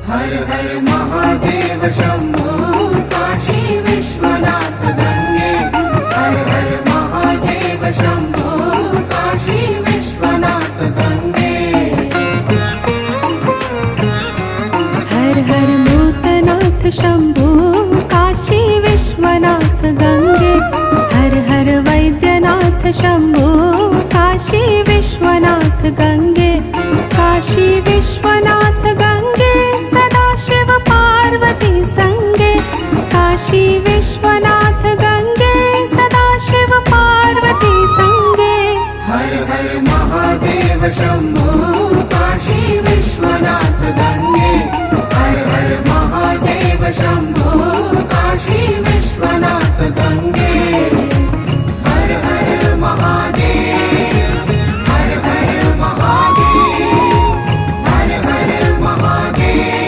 हर हर महादेव शंभो काशी विश्वनाथ गंगे। हर हर महादेव शंभो काशी विश्वनाथ गंगे। हर हर भूतनाथ शंभो काशी विश्वनाथ गंगे। हर हर वैद्यनाथ शंभो काशी विश्वनाथ गंगे। काशी विश्वनाथ गंगे सदाशिव पार्वती संगे। काशी विश्वनाथ गंगे सदाशिव पार्वती संगे। हर हर महादेव शंभो काशी विश्वनाथ गंगे। हर हर महादेव शंभो